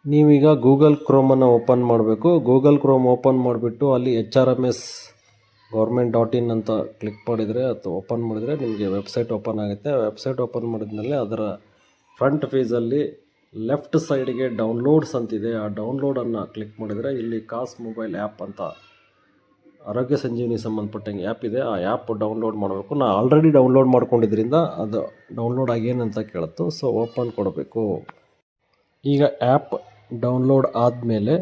ನೀವೀಗ Google ಕ್ರೋಮನ್ನು open ಮಾಡಬೇಕು. Google Chrome open ಮಾಡಿಬಿಟ್ಟು ಅಲ್ಲಿ HRMS government.in ಅಂತ ಕ್ಲಿಕ್ ಮಾಡಿದರೆ ಅಥವಾ ಓಪನ್ ಮಾಡಿದರೆ ನಿಮಗೆ ವೆಬ್ಸೈಟ್ ಓಪನ್ ಆಗುತ್ತೆ. ವೆಬ್ಸೈಟ್ ಓಪನ್ ಮಾಡಿದ್ಮೇಲೆ ಅದರ ಫ್ರಂಟ್ ಪೇಜಲ್ಲಿ ಲೆಫ್ಟ್ ಸೈಡ್ಗೆ ಡೌನ್ಲೋಡ್ಸ್ ಅಂತಿದೆ. ಆ ಡೌನ್ಲೋಡನ್ನು ಕ್ಲಿಕ್ ಮಾಡಿದರೆ ಇಲ್ಲಿ ಕಾಸ್ ಮೊಬೈಲ್ ಆ್ಯಪ್ ಅಂತ ಆರೋಗ್ಯ ಸಂಜೀವಿನಿ ಸಂಬಂಧಪಟ್ಟಂಗೆ ಆ್ಯಪ್ ಇದೆ. ಆ ಆ್ಯಪ್ ಡೌನ್ಲೋಡ್ ಮಾಡಬೇಕು. ನಾನು ಆಲ್ರೆಡಿ ಡೌನ್ಲೋಡ್ ಮಾಡ್ಕೊಂಡಿದ್ದರಿಂದ ಅದು ಡೌನ್ಲೋಡ್ ಆಗೇನಂತ ಕೇಳುತ್ತು. ಸೊ ಓಪನ್ ಕೊಡಬೇಕು. ಈಗ ಆ್ಯಪ್ ಡೌನ್ಲೋಡ್ ಆದಮೇಲೆ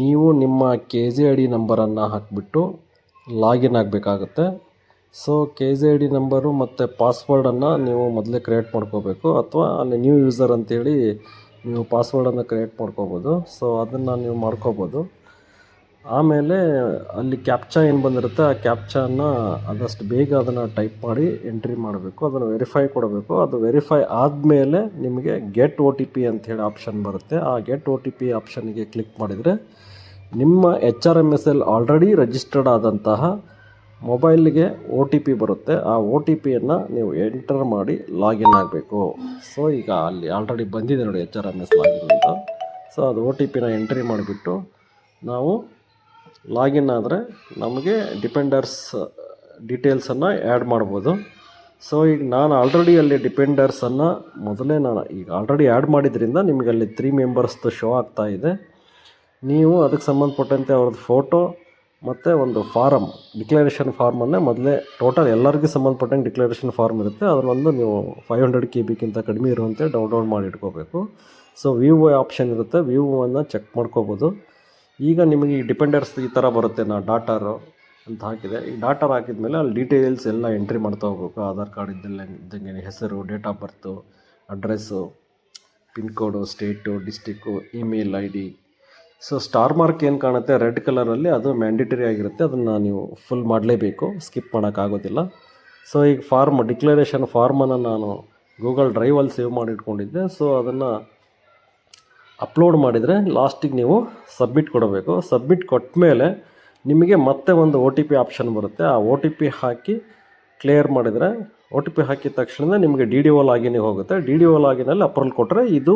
ನೀವು ನಿಮ್ಮ KZID ನಂಬರನ್ನು ಹಾಕಿಬಿಟ್ಟು ಲಾಗಿನ್ ಆಗಬೇಕಾಗುತ್ತೆ. ಸೊ KZID ನಂಬರು ಮತ್ತು ಪಾಸ್ವರ್ಡನ್ನು ನೀವು ಮೊದಲೇ ಕ್ರಿಯೇಟ್ ಮಾಡ್ಕೋಬೇಕು, ಅಥವಾ ಅಲ್ಲಿ ನ್ಯೂ ಯೂಸರ್ ಅಂತೇಳಿ ನೀವು ಪಾಸ್ವರ್ಡನ್ನು ಕ್ರಿಯೇಟ್ ಮಾಡ್ಕೋಬೋದು. ಸೊ ಅದನ್ನು ನೀವು ಮಾಡ್ಕೋಬೋದು. ಆಮೇಲೆ ಅಲ್ಲಿ ಕ್ಯಾಪ್ಚಾ ಏನು ಬಂದಿರುತ್ತೆ ಆ ಕ್ಯಾಪ್ಚಾನ ಆದಷ್ಟು ಬೇಗ ಅದನ್ನು ಟೈಪ್ ಮಾಡಿ ಎಂಟ್ರಿ ಮಾಡಬೇಕು. ಅದನ್ನು ವೆರಿಫೈ ಕೊಡಬೇಕು. ಅದು ವೆರಿಫೈ ಆದಮೇಲೆ ನಿಮಗೆ ಗೆಟ್ OTP ಅಂಥೇಳಿ ಆಪ್ಷನ್ ಬರುತ್ತೆ. ಆ ಗೆಟ್ OTP ಆಪ್ಷನ್ಗೆ ಕ್ಲಿಕ್ ಮಾಡಿದರೆ ನಿಮ್ಮ HRMSಲ್ಲಿ ಆಲ್ರೆಡಿ ರಿಜಿಸ್ಟರ್ಡ್ ಆದಂತಹ ಮೊಬೈಲ್ಗೆ OTP ಬರುತ್ತೆ. ಆ OTPಯನ್ನು ನೀವು ಎಂಟರ್ ಮಾಡಿ ಲಾಗಿನ್ ಆಗಬೇಕು. ಸೊ ಈಗ ಅಲ್ಲಿ ಆಲ್ರೆಡಿ ಬಂದಿದೆ ನೋಡಿ HRMS ಲಾಗಿನ್ ಅಂತ. ಸೊ ಅದು OTPನ ಎಂಟ್ರಿ ಮಾಡಿಬಿಟ್ಟು ನಾವು ಲಾಗಿನ್ ಆದರೆ ನಮಗೆ ಡಿಪೆಂಡರ್ಸ್ ಡೀಟೇಲ್ಸನ್ನು ಆ್ಯಡ್ ಮಾಡ್ಬೋದು. ಸೊ ಈಗ ನಾನು ಆಲ್ರೆಡಿ ಅಲ್ಲಿ ಡಿಪೆಂಡರ್ಸನ್ನು ನಾನು ಈಗ ಆಲ್ರೆಡಿ ಆ್ಯಡ್ ಮಾಡಿದ್ರಿಂದ ನಿಮಗೆ ಅಲ್ಲಿ 3 ಮೆಂಬರ್ಸ್ದು ಶೋ ಆಗ್ತಾ ಇದೆ. ನೀವು ಅದಕ್ಕೆ ಸಂಬಂಧಪಟ್ಟಂತೆ ಅವ್ರದ್ದು ಫೋಟೋ ಮತ್ತು ಒಂದು ಫಾರಮ್, ಡಿಕ್ಲರೇಷನ್ ಫಾರ್ಮನ್ನೇ ಮೊದಲೇ ಟೋಟಲ್ ಎಲ್ಲರಿಗೂ ಸಂಬಂಧಪಟ್ಟಂಗೆ ಡಿಕ್ಲರೇಷನ್ ಫಾರ್ಮ್ ಇರುತ್ತೆ. ಅದನ್ನೊಂದು ನೀವು 500 KB ಕಡಿಮೆ ಇರುವಂತೆ ಡೌನ್ಲೋಡ್ ಮಾಡಿ ಇಟ್ಕೋಬೇಕು. ಸೊ VIVO ಆಪ್ಷನ್ ಇರುತ್ತೆ, VIVOವನ್ನು ಚೆಕ್ ಮಾಡ್ಕೋಬೋದು. ಈಗ ನಿಮಗೆ ಈ ಡಿಪೆಂಡರ್ಸ್ ಈ ಥರ ಬರುತ್ತೆ. ನಾನು ಡಾಟರು ಅಂತ ಹಾಕಿದೆ. ಈ ಡಾಟರ್ ಹಾಕಿದ್ಮೇಲೆ ಅಲ್ಲಿ ಡೀಟೇಲ್ಸ್ ಎಲ್ಲ ಎಂಟ್ರಿ ಮಾಡ್ತಾ ಹೋಗ್ಬೇಕು. ಆಧಾರ್ ಕಾರ್ಡ್ ಇದ್ದಂಗೆ ಹೆಸರು, date of birth, address, pin code, state, district, email ID. So star mark ಏನು ಕಾಣುತ್ತೆ ರೆಡ್ ಕಲರಲ್ಲಿ, ಅದು ಮ್ಯಾಂಡೇಟರಿ ಆಗಿರುತ್ತೆ. ಅದನ್ನು ನೀವು ಫುಲ್ ಮಾಡಲೇಬೇಕು, ಸ್ಕಿಪ್ ಮಾಡೋಕ್ಕಾಗೋದಿಲ್ಲ. ಸೊ ಈಗ ಡಿಕ್ಲರೇಷನ್ ಫಾರ್ಮನ್ನು ನಾನು ಗೂಗಲ್ ಡ್ರೈವಲ್ಲಿ ಸೇವ್ ಮಾಡಿ ಇಟ್ಕೊಂಡಿದ್ದೆ. ಸೊ ಅದನ್ನು ಅಪ್ಲೋಡ್ ಮಾಡಿದರೆ ಲಾಸ್ಟಿಗೆ ನೀವು ಸಬ್ಮಿಟ್ ಕೊಡಬೇಕು. ಸಬ್ಮಿಟ್ ಕೊಟ್ಟ ಮೇಲೆ ನಿಮಗೆ ಮತ್ತೆ ಒಂದು OTP ಆಪ್ಷನ್ ಬರುತ್ತೆ. ಆ OTP ಹಾಕಿ ಕ್ಲಿಯರ್ ಮಾಡಿದರೆ, OTP ಹಾಕಿದ ತಕ್ಷಣ ನಿಮಗೆ DDO ಲಾಗಿನಿಗೆ ಹೋಗುತ್ತೆ. DDO ಲಾಗಿನಲ್ಲಿ ಅಪ್ರೂವಲ್ ಕೊಟ್ಟರೆ ಇದು